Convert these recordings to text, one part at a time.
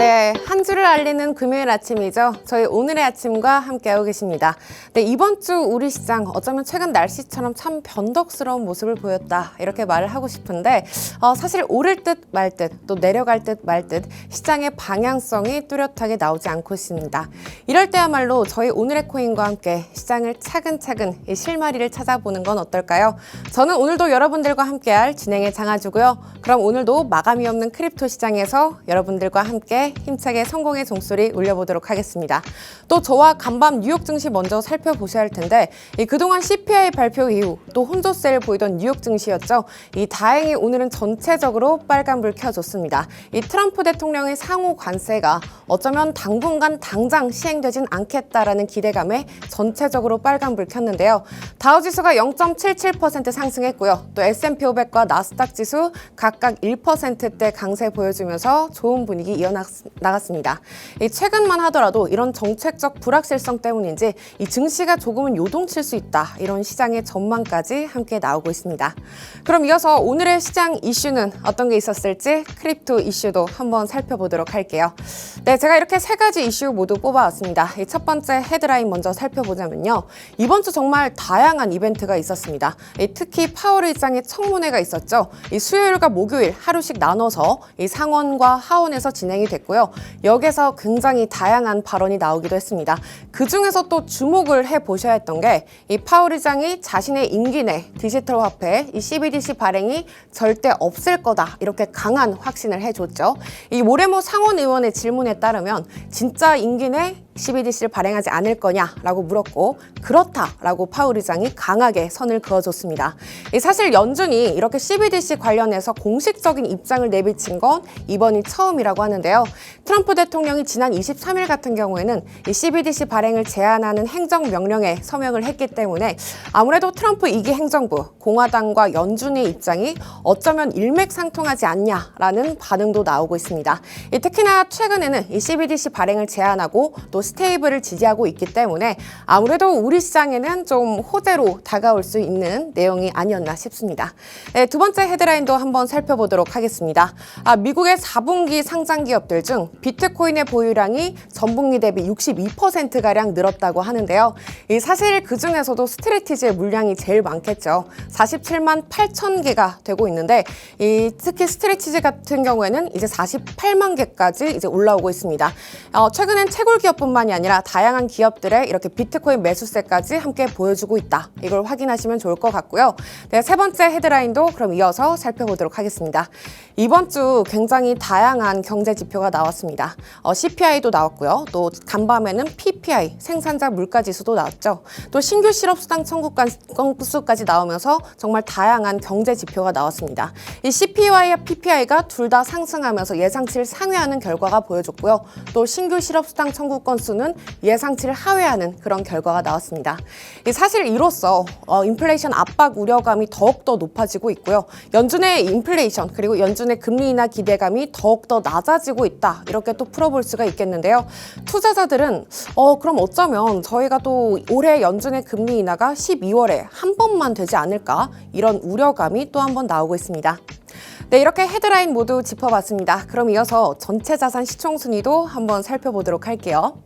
네, 한 주를 알리는 금요일 아침이죠. 저희 오늘의 아침과 함께하고 계십니다. 네, 이번 주 우리 시장 어쩌면 최근 날씨처럼 참 변덕스러운 모습을 보였다 이렇게 말을 하고 싶은데 사실 오를 듯 말 듯 또 내려갈 듯 말 듯 시장의 방향성이 뚜렷하게 나오지 않고 있습니다. 이럴 때야말로 저희 오늘의 코인과 함께 시장을 차근차근 이 실마리를 찾아보는 건 어떨까요? 저는 오늘도 여러분들과 함께할 진행의 장아주고요. 그럼 오늘도 마감이 없는 크립토 시장에서 여러분들과 함께 힘차게 성공의 종소리 울려보도록 하겠습니다. 또 저와 간밤 뉴욕 증시 먼저 살펴보셔야 할 텐데 그동안 CPI 발표 이후 또 혼조세를 보이던 뉴욕 증시였죠. 다행히 오늘은 전체적으로 빨간불 켜줬습니다. 트럼프 대통령의 상호 관세가 어쩌면 당분간 당장 시행되진 않겠다라는 기대감에 전체적으로 빨간불 켰는데요. 다우지수가 0.77% 상승했고요. 또 S&P 500과 나스닥 지수 각각 1%대 강세 보여주면서 좋은 분위기 이어나갔습니다. 최근만 하더라도 이런 정책적 불확실성 때문인지 이 증시가 조금은 요동칠 수 있다. 이런 시장의 전망까지 함께 나오고 있습니다. 그럼 이어서 오늘의 시장 이슈는 어떤 게 있었을지 크립토 이슈도 한번 살펴보도록 할게요. 네, 제가 이렇게 세 가지 이슈 모두 뽑아왔습니다. 첫 번째 헤드라인 먼저 살펴보자면요. 이번 주 정말 다양한 이벤트가 있었습니다. 특히 파월 의장의 청문회가 있었죠. 수요일과 목요일 하루씩 나눠서 상원과 하원에서 진행이 됐고요. 여기서 굉장히 다양한 발언이 나오기도 했습니다. 그중에서 또 주목을 해보셔야 했던 게 파월 의장이 자신의 임기 내 디지털 화폐 CBDC 발행이 절대 없을 거다 이렇게 강한 확신을 해줬죠. 모레모 상원 의원의 질문에 따르면 진짜 임기 내 CBDC를 발행하지 않을 거냐라고 물었고 그렇다라고 파월 의장이 강하게 선을 그어줬습니다. 사실 연준이 이렇게 CBDC 관련해서 공식적인 입장을 내비친 건 이번이 처음이라고 하는데요. 트럼프 대통령이 지난 23일 같은 경우에는 CBDC 발행을 제한하는 행정명령에 서명을 했기 때문에 아무래도 트럼프 2기 행정부, 공화당과 연준의 입장이 어쩌면 일맥상통하지 않냐라는 반응도 나오고 있습니다. 특히나 최근에는 CBDC 발행을 제한하고 또 스테이블을 지지하고 있기 때문에 아무래도 우리 시장에는 좀 호재로 다가올 수 있는 내용이 아니었나 싶습니다. 네, 두 번째 헤드라인도 한번 살펴보도록 하겠습니다. 미국의 4분기 상장 기업들 중 비트코인의 보유량이 전분기 대비 62%가량 늘었다고 하는데요. 사실 그중에서도 스트레티지의 물량이 제일 많겠죠. 47만 8천 개가 되고 있는데 특히 스트레티지 같은 경우에는 이제 48만 개까지 이제 올라오고 있습니다. 최근엔 채굴 기업뿐만이 아니라 다양한 기업들의 이렇게 비트코인 매수세까지 함께 보여주고 있다. 이걸 확인하시면 좋을 것 같고요. 네, 세 번째 헤드라인도 그럼 이어서 살펴보도록 하겠습니다. 이번 주 굉장히 다양한 경제 지표가 나왔습니다. CPI도 나왔고요. 또 간밤에는 PPI, 생산자 물가지수도 나왔죠. 또 신규 실업수당 청구 건수까지 나오면서 정말 다양한 경제 지표가 나왔습니다. 이 CPI와 PPI가 둘 다 상승하면서 예상치를 상회하는 결과가 보여줬고요. 또 신규 실업수당 청구 건수는 예상치를 하회하는 그런 결과가 나왔습니다. 사실 이로써 인플레이션 압박 우려감이 더욱더 높아지고 있고요. 연준의 인플레이션 그리고 연준의 금리 인하 기대감이 더욱더 낮아지고 있다. 이렇게 또 풀어볼 수가 있겠는데요. 투자자들은 그럼 어쩌면 저희가 또 올해 연준의 금리 인하가 12월에 한 번만 되지 않을까 이런 우려감이 또 한 번 나오고 있습니다. 네, 이렇게 헤드라인 모두 짚어봤습니다. 그럼 이어서 전체 자산 시총 순위도 한번 살펴보도록 할게요.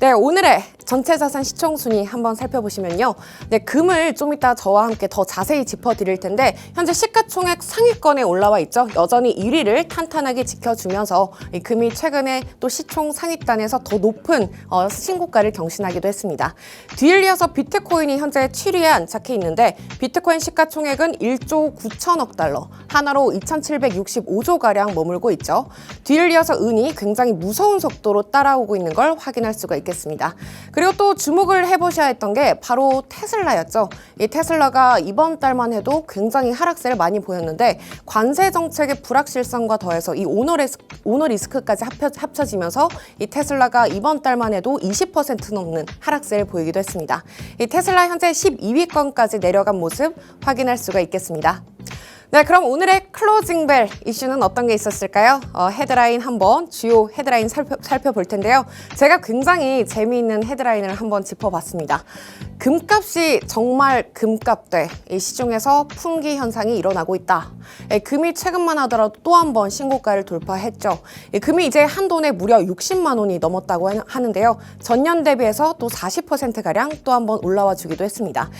네, 오늘의 전체 자산 시총 순위 한번 살펴보시면요. 네, 금을 좀 이따 저와 함께 더 자세히 짚어드릴 텐데 현재 시가총액 상위권에 올라와 있죠. 여전히 1위를 탄탄하게 지켜주면서 이 금이 최근에 또 시총 상위단에서 더 높은 신고가를 경신하기도 했습니다. 뒤를 이어서 비트코인이 현재 7위에 안착해 있는데 비트코인 시가총액은 1조 9천억 달러, 하나로 2,765조가량 머물고 있죠. 뒤를 이어서 은이 굉장히 무서운 속도로 따라오고 있는 걸 확인할 수가 있겠습니다. 그리고 또 주목을 해보셔야 했던 게 바로 테슬라였죠. 이 테슬라가 이번 달만 해도 굉장히 하락세를 많이 보였는데 관세 정책의 불확실성과 더해서 이 오너 리스크까지 합쳐지면서 이 테슬라가 이번 달만 해도 20% 넘는 하락세를 보이기도 했습니다. 이 테슬라 현재 12위권까지 내려간 모습 확인할 수가 있겠습니다. 네, 그럼 오늘의 클로징 벨 이슈는 어떤 게 있었을까요? 헤드라인 한번 주요 헤드라인 살펴볼 텐데요. 제가 굉장히 재미있는 헤드라인을 한번 짚어봤습니다. 금값이 정말 금값돼 이 시중에서 풍기 현상이 일어나고 있다. 금이 최근만 하더라도 또 한 번 신고가를 돌파했죠. 금이 이제 한 돈에 무려 60만 원이 넘었다고 하는데요. 전년 대비해서 또 40%가량 또 한 번 올라와 주기도 했습니다.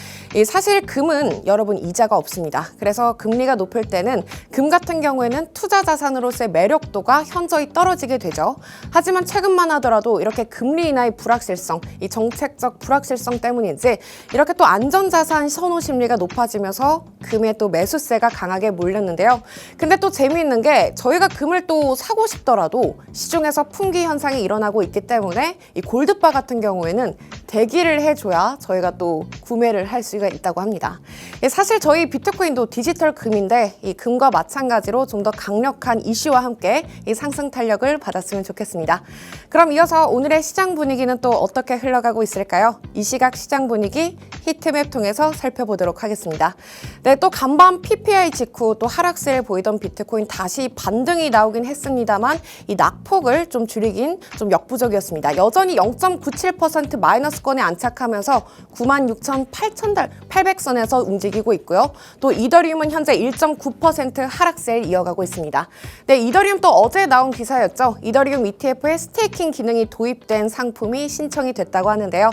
사실 금은 여러분 이자가 없습니다. 그래서 금리가 높을 때는 금 같은 경우에는 투자 자산으로서의 매력도가 현저히 떨어지게 되죠. 하지만 최근만 하더라도 이렇게 금리 인하의 불확실성, 이 정책적 불확실성 때문인지 이렇게 또 안전자산 선호 심리가 높아지면서 금에 또 매수세가 강하게 몰렸는데요. 근데 또 재미있는 게 저희가 금을 또 사고 싶더라도 시중에서 풍기 현상이 일어나고 있기 때문에 이 골드바 같은 경우에는 대기를 해줘야 저희가 또 구매를 할 수가 있다고 합니다. 사실 저희 비트코인도 디지털 금인데 이 금과 마찬가지로 좀 더 강력한 이슈와 함께 이 상승 탄력을 받았으면 좋겠습니다. 그럼 이어서 오늘의 시장 분위기는 또 어떻게 흘러가고 있을까요? 이 시각 시장 분위기 히트맵 통해서 살펴보도록 하겠습니다. 네, 또 간밤 PPI 직후 또 하락세를 보이던 비트코인 다시 반등이 나오긴 했습니다만 이 낙폭을 좀 줄이긴 좀 역부족이었습니다. 여전히 0.97% 마이너스권에 안착하면서 96,800선에서 움직이고 있고요. 또 이더리움은 현재 1.9% 하락세를 이어가고 있습니다. 네, 이더리움 또 어제 나온 기사였죠. 이더리움 ETF에 스테이킹 기능이 도입된 상품이 신청이 됐다고 하는데요.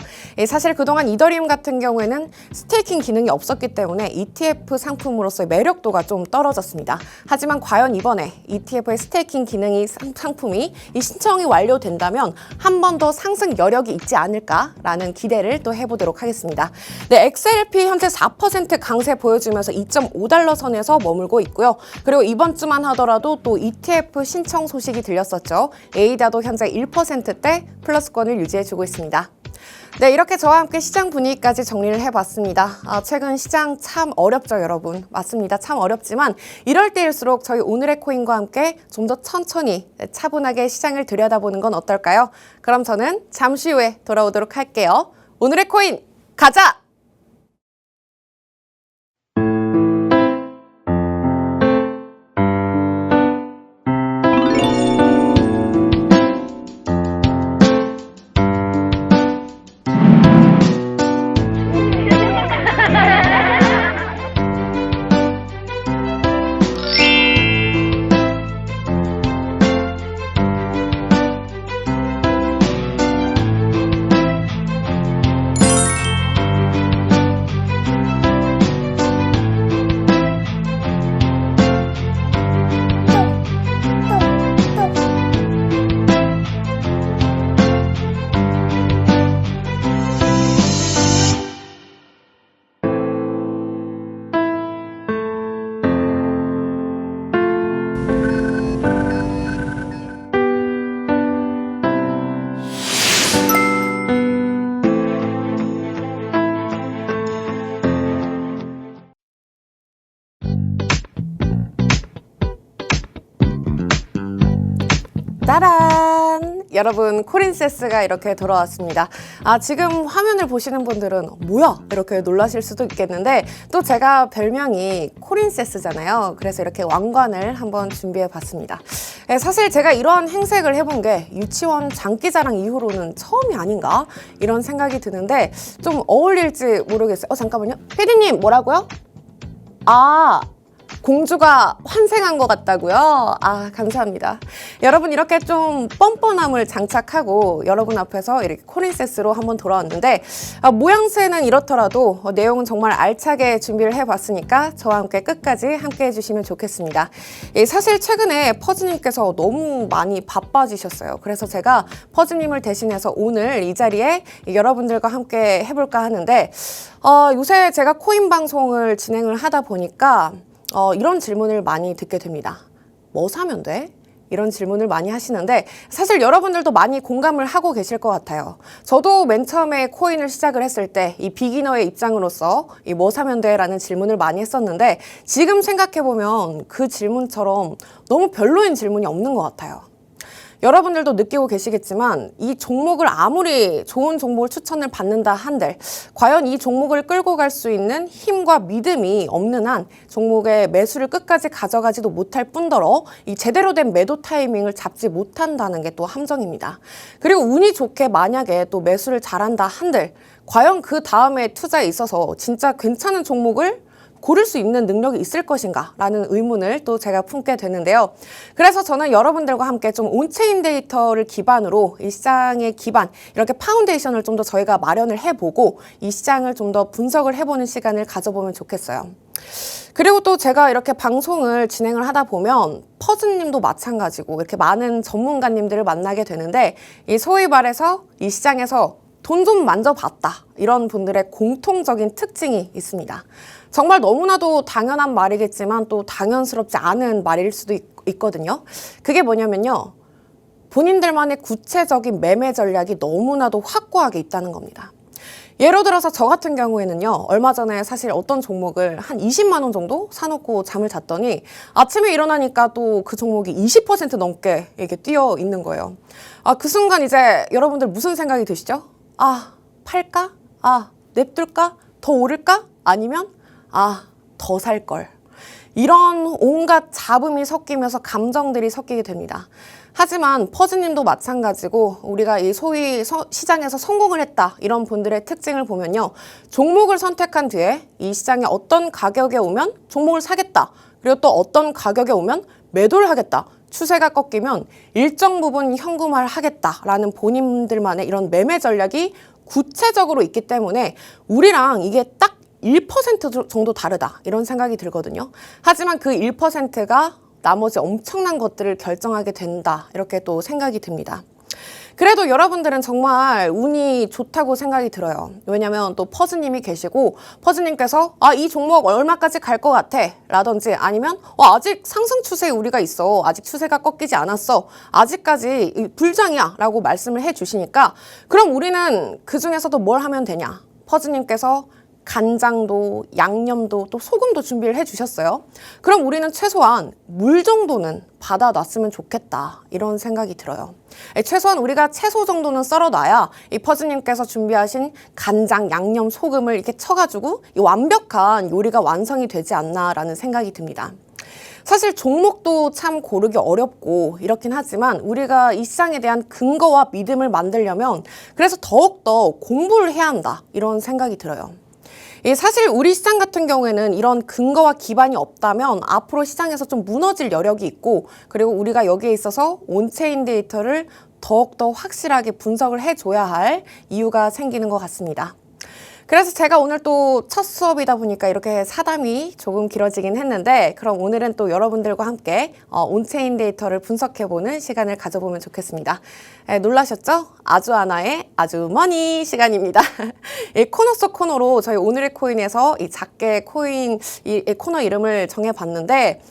사실 그동안 이더리움 같은 경우에는 스테이킹 기능이 없었기 때문에 ETF 상품으로서의 매력도가 좀 떨어졌습니다. 하지만 과연 이번에 ETF의 스테이킹 기능이 상품이 이 신청이 완료된다면 한 번 더 상승 여력이 있지 않을까라는 기대를 또 해보도록 하겠습니다. 네, XRP 현재 4% 강세 보여주면서 2.5달러 선에서 머물고 있고요. 그리고 이번 주만 하더라도 또 ETF 신청 소식이 들렸었죠. 에이다도 현재 1%대 플러스권을 유지해주고 있습니다. 네, 이렇게 저와 함께 시장 분위기까지 정리를 해봤습니다. 최근 시장 참 어렵죠, 여러분. 맞습니다. 참 어렵지만 이럴 때일수록 저희 오늘의 코인과 함께 좀 더 천천히 차분하게 시장을 들여다보는 건 어떨까요? 그럼 저는 잠시 후에 돌아오도록 할게요. 오늘의 코인 가자! 짜란! 여러분, 코린세스가 이렇게 돌아왔습니다. 지금 화면을 보시는 분들은 뭐야? 이렇게 놀라실 수도 있겠는데 또 제가 별명이 코린세스잖아요. 그래서 이렇게 왕관을 한번 준비해 봤습니다. 사실 제가 이런 행색을 해본 게 유치원 장기자랑 이후로는 처음이 아닌가? 이런 생각이 드는데 좀 어울릴지 모르겠어요. 잠깐만요. 피디님, 뭐라고요? 공주가 환생한 것 같다고요? 감사합니다. 여러분, 이렇게 좀 뻔뻔함을 장착하고 여러분 앞에서 이렇게 코린세스로 한번 돌아왔는데 모양새는 이렇더라도 내용은 정말 알차게 준비를 해봤으니까 저와 함께 끝까지 함께 해주시면 좋겠습니다. 사실 최근에 퍼즈님께서 너무 많이 바빠지셨어요. 그래서 제가 퍼즈님을 대신해서 오늘 이 자리에 여러분들과 함께 해볼까 하는데 요새 제가 코인 방송을 진행을 하다 보니까 이런 질문을 많이 듣게 됩니다. 뭐 사면 돼? 이런 질문을 많이 하시는데 사실 여러분들도 많이 공감을 하고 계실 것 같아요. 저도 맨 처음에 코인을 시작을 했을 때 이 비기너의 입장으로서 이 뭐 사면 돼? 라는 질문을 많이 했었는데 지금 생각해보면 그 질문처럼 너무 별로인 질문이 없는 것 같아요. 여러분들도 느끼고 계시겠지만 이 종목을 아무리 좋은 종목을 추천을 받는다 한들 과연 이 종목을 끌고 갈 수 있는 힘과 믿음이 없는 한 종목의 매수를 끝까지 가져가지도 못할 뿐더러 이 제대로 된 매도 타이밍을 잡지 못한다는 게 또 함정입니다. 그리고 운이 좋게 만약에 또 매수를 잘한다 한들 과연 그 다음에 투자에 있어서 진짜 괜찮은 종목을 고를 수 있는 능력이 있을 것인가 라는 의문을 또 제가 품게 되는데요. 그래서 저는 여러분들과 함께 좀 온체인 데이터를 기반으로 이 시장의 기반, 이렇게 파운데이션을 좀 더 저희가 마련을 해보고 이 시장을 좀 더 분석을 해보는 시간을 가져보면 좋겠어요. 그리고 또 제가 이렇게 방송을 진행을 하다 보면 퍼즈님도 마찬가지고 이렇게 많은 전문가님들을 만나게 되는데 이 소위 말해서 이 시장에서 돈 좀 만져봤다 이런 분들의 공통적인 특징이 있습니다. 정말 너무나도 당연한 말이겠지만 또 당연스럽지 않은 말일 수도 있거든요. 그게 뭐냐면요. 본인들만의 구체적인 매매 전략이 너무나도 확고하게 있다는 겁니다. 예를 들어서 저 같은 경우에는요. 얼마 전에 사실 어떤 종목을 한 20만 원 정도 사놓고 잠을 잤더니 아침에 일어나니까 또 그 종목이 20% 넘게 이렇게 뛰어 있는 거예요. 그 순간 이제 여러분들 무슨 생각이 드시죠? 팔까? 냅둘까? 더 오를까? 아니면 더 살 걸. 이런 온갖 잡음이 섞이면서 감정들이 섞이게 됩니다. 하지만 퍼즈님도 마찬가지고 우리가 이 소위 시장에서 성공을 했다 이런 분들의 특징을 보면요. 종목을 선택한 뒤에 이 시장에 어떤 가격에 오면 종목을 사겠다. 그리고 또 어떤 가격에 오면 매도를 하겠다. 추세가 꺾이면 일정 부분 현금화를 하겠다라는 본인들만의 이런 매매 전략이 구체적으로 있기 때문에 우리랑 이게 딱 1% 정도 다르다 이런 생각이 들거든요. 하지만 그 1%가 나머지 엄청난 것들을 결정하게 된다 이렇게 또 생각이 듭니다. 그래도 여러분들은 정말 운이 좋다고 생각이 들어요. 왜냐면 또 퍼즈님이 계시고 퍼즈님께서 이 종목 얼마까지 갈 것 같아 라든지 아니면 아직 상승 추세에 우리가 있어. 아직 추세가 꺾이지 않았어. 아직까지 불장이야 라고 말씀을 해주시니까 그럼 우리는 그중에서도 뭘 하면 되냐. 퍼즈님께서 간장도 양념도 또 소금도 준비를 해주셨어요. 그럼 우리는 최소한 물 정도는 받아놨으면 좋겠다 이런 생각이 들어요. 최소한 우리가 채소 정도는 썰어놔야 이 퍼즈님께서 준비하신 간장, 양념, 소금을 이렇게 쳐가지고 이 완벽한 요리가 완성이 되지 않나라는 생각이 듭니다. 사실 종목도 참 고르기 어렵고 이렇긴 하지만 우리가 이 시장에 대한 근거와 믿음을 만들려면 그래서 더욱더 공부를 해야 한다 이런 생각이 들어요. 사실 우리 시장 같은 경우에는 이런 근거와 기반이 없다면 앞으로 시장에서 좀 무너질 여력이 있고 그리고 우리가 여기에 있어서 온체인 데이터를 더욱더 확실하게 분석을 해줘야 할 이유가 생기는 것 같습니다. 그래서 제가 오늘 또 첫 수업이다 보니까 이렇게 사담이 조금 길어지긴 했는데 그럼 오늘은 또 여러분들과 함께 온체인 데이터를 분석해보는 시간을 가져보면 좋겠습니다. 놀라셨죠? 아주 하나의 아주 머니 시간입니다. 이 코너 속 코너로 저희 오늘의 코인에서 이 작게 코인 이 코너 이름을 정해봤는데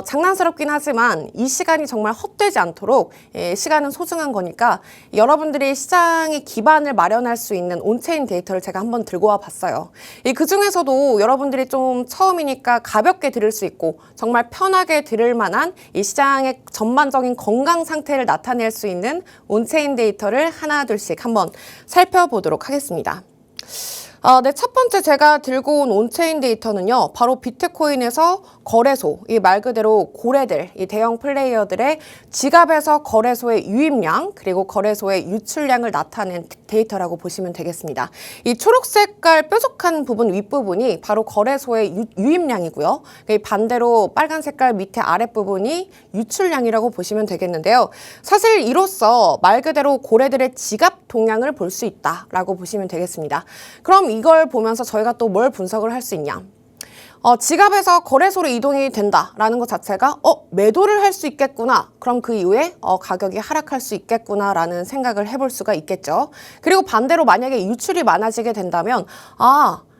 장난스럽긴 하지만 이 시간이 정말 헛되지 않도록 시간은 소중한 거니까 여러분들이 시장의 기반을 마련할 수 있는 온체인 데이터를 제가 한번 들고 와 봤어요. 그 중에서도 여러분들이 좀 처음이니까 가볍게 들을 수 있고 정말 편하게 들을 만한 이 시장의 전반적인 건강 상태를 나타낼 수 있는 온체인 데이터를 하나 둘씩 한번 살펴보도록 하겠습니다. 네, 첫 번째 제가 들고 온 온체인 데이터는요. 바로 비트코인에서 거래소, 이 말 그대로 고래들, 이 대형 플레이어들의 지갑에서 거래소의 유입량 그리고 거래소의 유출량을 나타낸 데이터라고 보시면 되겠습니다. 이 초록 색깔 뾰족한 부분 윗부분이 바로 거래소의 유입량이고요. 반대로 빨간 색깔 밑에 아랫부분이 유출량이라고 보시면 되겠는데요. 사실 이로써 말 그대로 고래들의 지갑 동향을 볼 수 있다라고 보시면 되겠습니다. 그럼 이걸 보면서 저희가 또 뭘 분석을 할 수 있냐? 지갑에서 거래소로 이동이 된다라는 것 자체가 매도를 할 수 있겠구나. 그럼 그 이후에 가격이 하락할 수 있겠구나라는 생각을 해볼 수가 있겠죠. 그리고 반대로 만약에 유출이 많아지게 된다면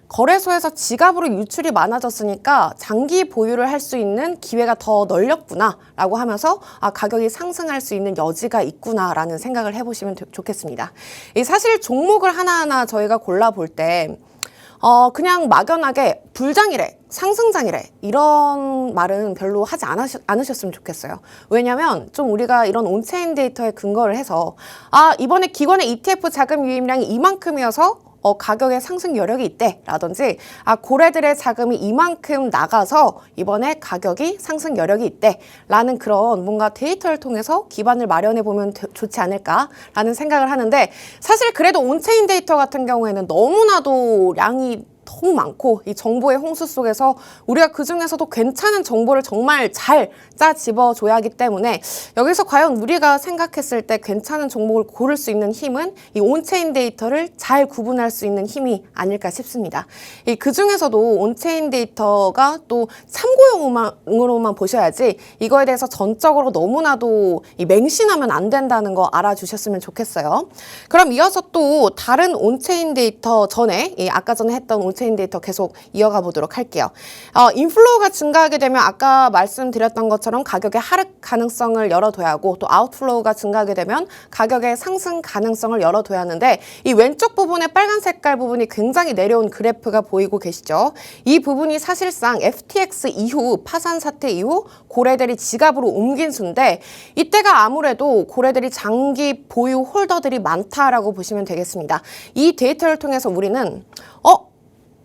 거래소에서 지갑으로 유출이 많아졌으니까 장기 보유를 할 수 있는 기회가 더 널렸구나 라고 하면서 가격이 상승할 수 있는 여지가 있구나 라는 생각을 해보시면 좋겠습니다. 사실 종목을 하나하나 저희가 골라볼 때 그냥 막연하게 불장이래, 상승장이래 이런 말은 별로 하지 않으셨으면 좋겠어요. 왜냐면 좀 우리가 이런 온체인 데이터에 근거를 해서 이번에 기관의 ETF 자금 유입량이 이만큼이어서 가격의 상승 여력이 있대 라든지 고래들의 자금이 이만큼 나가서 이번에 가격이 상승 여력이 있대 라는 그런 뭔가 데이터를 통해서 기반을 마련해 보면 좋지 않을까 라는 생각을 하는데, 사실 그래도 온체인 데이터 같은 경우에는 너무나도 양이 너무 많고 이 정보의 홍수 속에서 우리가 그중에서도 괜찮은 정보를 정말 잘 짜집어줘야 하기 때문에 여기서 과연 우리가 생각했을 때 괜찮은 정보를 고를 수 있는 힘은 이 온체인 데이터를 잘 구분할 수 있는 힘이 아닐까 싶습니다. 그중에서도 온체인 데이터가 또 참고용으로만 보셔야지 이거에 대해서 전적으로 너무나도 맹신하면 안 된다는 거 알아주셨으면 좋겠어요. 그럼 이어서 또 다른 온체인 데이터 전에 아까 전에 했던 온체인 데이터 계속 이어가 보도록 할게요. 인플로우가 증가하게 되면 아까 말씀드렸던 것처럼 가격의 하락 가능성을 열어둬야 하고, 또 아웃플로우가 증가하게 되면 가격의 상승 가능성을 열어둬야 하는데, 이 왼쪽 부분의 빨간 색깔 부분이 굉장히 내려온 그래프가 보이고 계시죠? 이 부분이 사실상 FTX 이후, 파산 사태 이후 고래들이 지갑으로 옮긴 수인데, 이때가 아무래도 고래들이 장기 보유 홀더들이 많다라고 보시면 되겠습니다. 이 데이터를 통해서 우리는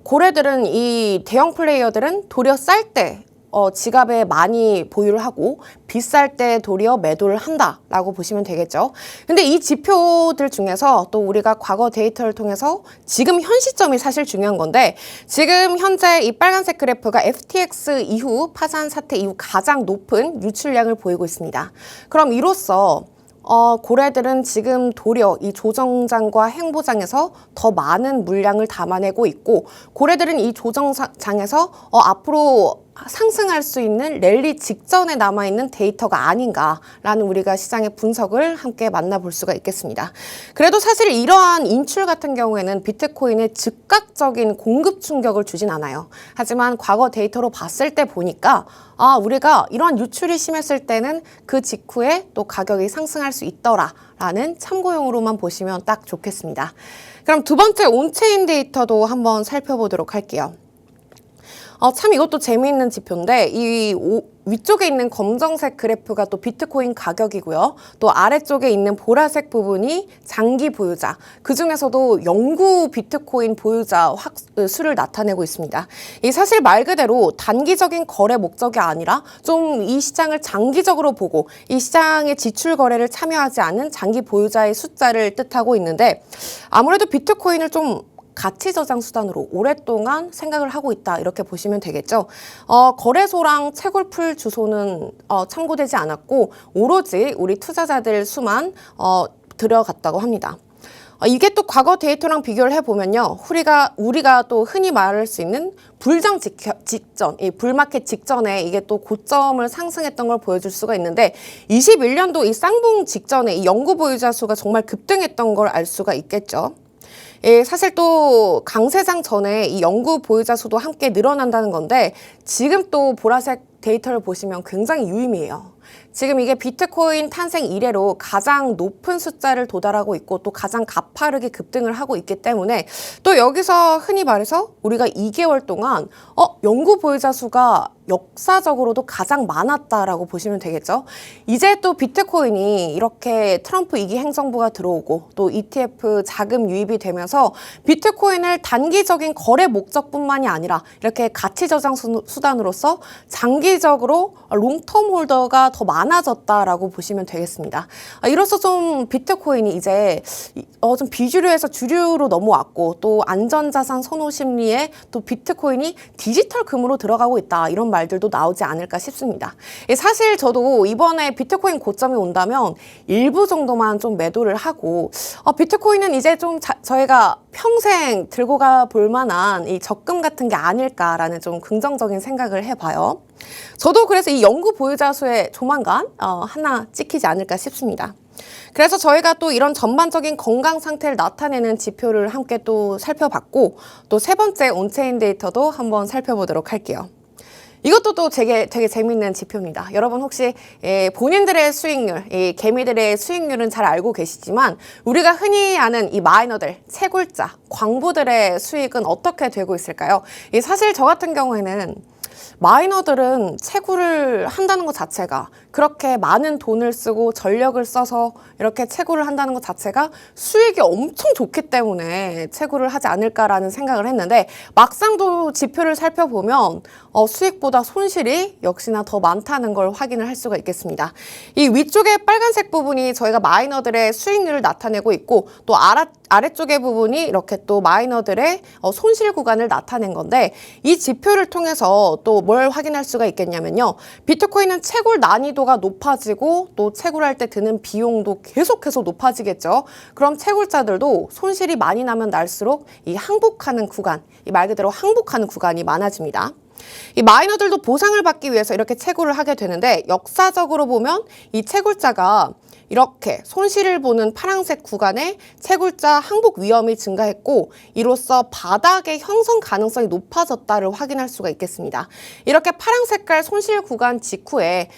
고래들은, 이 대형 플레이어들은 도리어 쌀 때 지갑에 많이 보유를 하고 비쌀 때 도리어 매도를 한다라고 보시면 되겠죠. 근데 이 지표들 중에서 또 우리가 과거 데이터를 통해서 지금 현 시점이 사실 중요한 건데, 지금 현재 이 빨간색 그래프가 FTX 이후, 파산 사태 이후 가장 높은 유출량을 보이고 있습니다. 그럼 이로써 고래들은 지금 도리어 이 조정장과 행보장에서 더 많은 물량을 담아내고 있고, 고래들은 이 조정장에서 앞으로 상승할 수 있는 랠리 직전에 남아있는 데이터가 아닌가라는 우리가 시장의 분석을 함께 만나볼 수가 있겠습니다. 그래도 사실 이러한 인출 같은 경우에는 비트코인에 즉각적인 공급 충격을 주진 않아요. 하지만 과거 데이터로 봤을 때 보니까 우리가 이러한 유출이 심했을 때는 그 직후에 또 가격이 상승할 수 있더라라는 참고용으로만 보시면 딱 좋겠습니다. 그럼 두 번째 온체인 데이터도 한번 살펴보도록 할게요. 참 이것도 재미있는 지표인데, 이 위쪽에 있는 검정색 그래프가 또 비트코인 가격이고요. 또 아래쪽에 있는 보라색 부분이 장기 보유자, 그중에서도 영구 비트코인 보유자 수를 나타내고 있습니다. 이 사실 말 그대로 단기적인 거래 목적이 아니라 좀 이 시장을 장기적으로 보고 이 시장의 지출 거래를 참여하지 않은 장기 보유자의 숫자를 뜻하고 있는데, 아무래도 비트코인을 좀 가치 저장 수단으로 오랫동안 생각을 하고 있다, 이렇게 보시면 되겠죠. 거래소랑 채굴풀 주소는 참고되지 않았고 오로지 우리 투자자들 수만 들어갔다고 합니다. 이게 또 과거 데이터랑 비교를 해보면요, 우리가 또 흔히 말할 수 있는 불장 직전, 이 불마켓 직전에 이게 또 고점을 상승했던 걸 보여줄 수가 있는데, 21년도 이 쌍봉 직전에 이 영구 보유자 수가 정말 급등했던 걸 알 수가 있겠죠. 사실 또 강세장 전에 이 영구 보유자 수도 함께 늘어난다는 건데, 지금 또 보라색 데이터를 보시면 굉장히 유의미해요. 지금 이게 비트코인 탄생 이래로 가장 높은 숫자를 도달하고 있고 또 가장 가파르게 급등을 하고 있기 때문에, 또 여기서 흔히 말해서 우리가 2개월 동안 영구 보유자 수가 역사적으로도 가장 많았다라고 보시면 되겠죠. 이제 또 비트코인이 이렇게 트럼프 2기 행정부가 들어오고 또 ETF 자금 유입이 되면서 비트코인을 단기적인 거래 목적뿐만이 아니라 이렇게 가치 저장 수단으로서 장기적으로 롱텀 홀더가 더 많아졌다라고 보시면 되겠습니다. 이로써 좀 비트코인이 이제 좀 비주류에서 주류로 넘어왔고, 또 안전자산 선호 심리에 또 비트코인이 디지털 금으로 들어가고 있다, 이런 말들도 나오지 않을까 싶습니다. 사실 저도 이번에 비트코인 고점이 온다면 일부 정도만 좀 매도를 하고, 비트코인은 이제 좀 저희가 평생 들고 가 볼 만한 이 적금 같은 게 아닐까라는 좀 긍정적인 생각을 해봐요. 저도 그래서 이 영구 보유자 수에 조만간 하나 찍히지 않을까 싶습니다. 그래서 저희가 또 이런 전반적인 건강 상태를 나타내는 지표를 함께 또 살펴봤고, 또 세 번째 온체인 데이터도 한번 살펴보도록 할게요. 이것도 또 되게 재밌는 지표입니다. 여러분 혹시 본인들의 수익률, 이 개미들의 수익률은 잘 알고 계시지만 우리가 흔히 아는 이 마이너들, 채굴자, 광부들의 수익은 어떻게 되고 있을까요? 사실 저 같은 경우에는 마이너들은 채굴을 한다는 것 자체가 그렇게 많은 돈을 쓰고 전력을 써서 이렇게 채굴을 한다는 것 자체가 수익이 엄청 좋기 때문에 채굴을 하지 않을까라는 생각을 했는데 막상 또 지표를 살펴보면 수익보다 손실이 역시나 더 많다는 걸 확인을 할 수가 있겠습니다. 이 위쪽에 빨간색 부분이 저희가 마이너들의 수익률을 나타내고 있고 또 아래쪽의 부분이 이렇게 또 마이너들의 손실 구간을 나타낸 건데 이 지표를 통해서 또 뭘 확인할 수가 있겠냐면요. 비트코인은 채굴 난이도가 높아지고 또 채굴할 때 드는 비용도 계속해서 높아지겠죠. 그럼 채굴자들도 손실이 많이 나면 날수록 이 항복하는 구간, 이 말 그대로 항복하는 구간이 많아집니다. 이 마이너들도 보상을 받기 위해서 이렇게 채굴을 하게 되는데 역사적으로 보면 이 채굴자가 이렇게 손실을 보는 파란색 구간에 채굴자 항복 위험이 증가했고 이로써 바닥의 형성 가능성이 높아졌다를 확인할 수가 있겠습니다. 이렇게 파란 색깔 손실 구간 직후에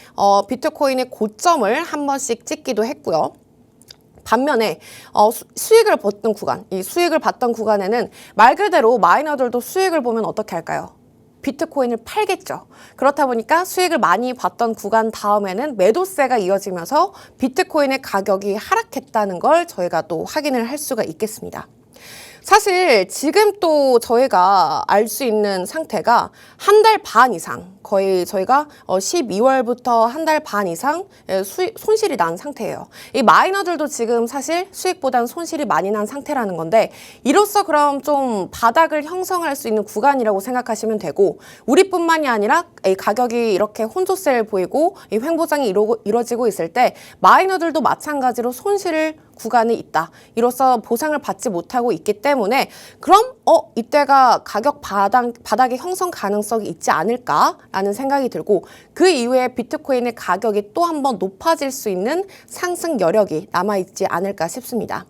비트코인의 고점을 한 번씩 찍기도 했고요. 반면에 수익을 받던 구간, 이 수익을 받던 구간에는 말 그대로 마이너들도 수익을 보면 어떻게 할까요? 비트코인을 팔겠죠. 그렇다 보니까 수익을 많이 봤던 구간 다음에는 매도세가 이어지면서 비트코인의 가격이 하락했다는 걸 저희가 또 확인을 할 수가 있겠습니다. 사실 지금 또 저희가 알 수 있는 상태가 한 달 반 이상 거의 저희가 12월부터 한 달 반 이상 손실이 난 상태예요. 이 마이너들도 지금 사실 수익보다는 손실이 많이 난 상태라는 건데 이로써 그럼 좀 바닥을 형성할 수 있는 구간이라고 생각하시면 되고 우리뿐만이 아니라 이 가격이 이렇게 혼조세를 보이고 이 횡보장이 이루어지고 있을 때 마이너들도 마찬가지로 손실을 구간이 있다. 이로써 보상을 받지 못하고 있기 때문에 그럼 이때가 가격 바닥의 형성 가능성이 있지 않을까라는 생각이 들고 그 이후에 비트코인의 가격이 또 한 번 높아질 수 있는 상승 여력이 남아있지 않을까 싶습니다.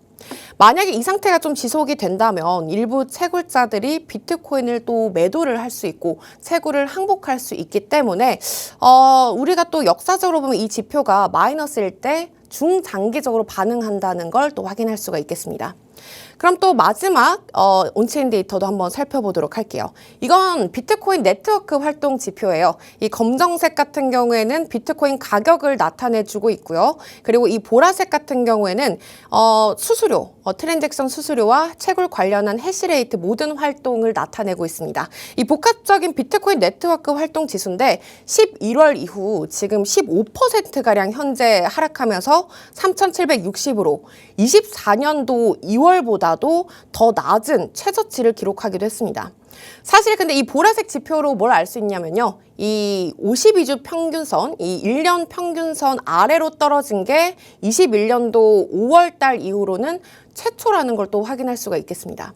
만약에 이 상태가 좀 지속이 된다면 일부 채굴자들이 비트코인을 또 매도를 할 수 있고 채굴을 항복할 수 있기 때문에 우리가 또 역사적으로 보면 이 지표가 마이너스일 때 중장기적으로 반응한다는 걸 또 확인할 수가 있겠습니다. 그럼 또 마지막 온체인 데이터도 한번 살펴보도록 할게요. 이건 비트코인 네트워크 활동 지표예요. 이 검정색 같은 경우에는 비트코인 가격을 나타내주고 있고요. 그리고 이 보라색 같은 경우에는 수수료, 트랜잭션 수수료와 채굴 관련한 해시레이트 모든 활동을 나타내고 있습니다. 이 복합적인 비트코인 네트워크 활동 지수인데 11월 이후 지금 15%가량 현재 하락하면서 3,760으로 24년도 2월보다도 더 낮은 최저치를 기록하기도 했습니다. 사실 근데 이 보라색 지표로 뭘 알 수 있냐면요. 이 52주 평균선, 이 1년 평균선 아래로 떨어진 게 21년도 5월 달 이후로는 최초라는 걸 또 확인할 수가 있겠습니다.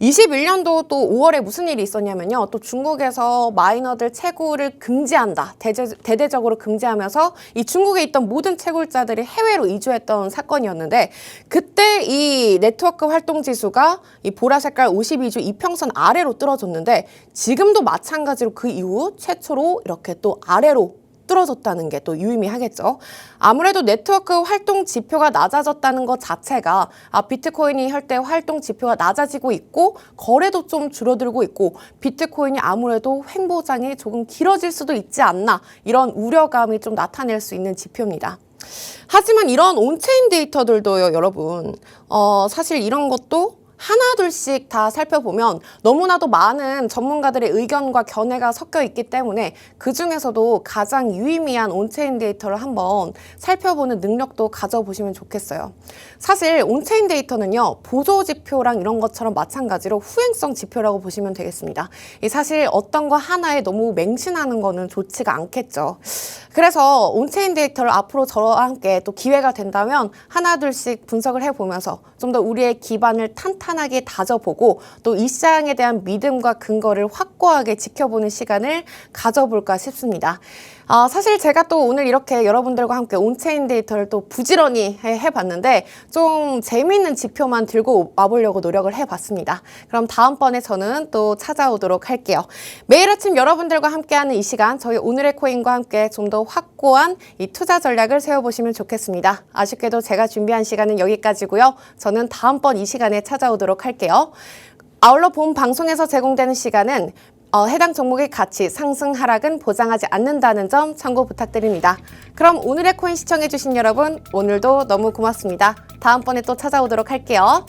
21년도 또 5월에 무슨 일이 있었냐면요. 또 중국에서 마이너들 채굴을 금지한다. 대대적으로 금지하면서 이 중국에 있던 모든 채굴자들이 해외로 이주했던 사건이었는데 그때 이 네트워크 활동 지수가 이 보라 색깔 52주 이평선 아래로 떨어졌는데 지금도 마찬가지로 그 이후 최초로 이렇게 또 아래로 뚫어졌다는 게 또 유의미하겠죠. 아무래도 네트워크 활동 지표가 낮아졌다는 것 자체가 비트코인이 혈때 활동 지표가 낮아지고 있고 거래도 좀 줄어들고 있고 비트코인이 아무래도 횡보장이 조금 길어질 수도 있지 않나 이런 우려감이 좀 나타낼 수 있는 지표입니다. 하지만 이런 온체인 데이터들도요, 여러분 사실 이런 것도 하나둘씩 다 살펴보면 너무나도 많은 전문가들의 의견과 견해가 섞여 있기 때문에 그 중에서도 가장 유의미한 온체인 데이터를 한번 살펴보는 능력도 가져보시면 좋겠어요. 사실 온체인 데이터는요, 보조지표랑 이런 것처럼 마찬가지로 후행성 지표라고 보시면 되겠습니다. 사실 어떤 거 하나에 너무 맹신하는 거는 좋지가 않겠죠. 그래서 온체인 데이터를 앞으로 저와 함께 또 기회가 된다면 하나둘씩 분석을 해보면서 좀 더 우리의 기반을 탄탄하게 다져보고 또 이 시장에 대한 믿음과 근거를 확고하게 지켜보는 시간을 가져볼까 싶습니다. 사실 제가 또 오늘 이렇게 여러분들과 함께 온체인 데이터를 또 부지런히 해봤는데 좀 재미있는 지표만 들고 와보려고 노력을 해봤습니다. 그럼 다음번에 저는 또 찾아오도록 할게요. 매일 아침 여러분들과 함께하는 이 시간, 저희 오늘의 코인과 함께 좀 더 확고한 이 투자 전략을 세워보시면 좋겠습니다. 아쉽게도 제가 준비한 시간은 여기까지고요. 저는 다음번 이 시간에 찾아오도록 할게요. 아울러 본 방송에서 제공되는 시간은 해당 종목의 가치, 상승, 하락은 보장하지 않는다는 점 참고 부탁드립니다. 그럼 오늘의 코인 시청해주신 여러분, 오늘도 너무 고맙습니다. 다음번에 또 찾아오도록 할게요.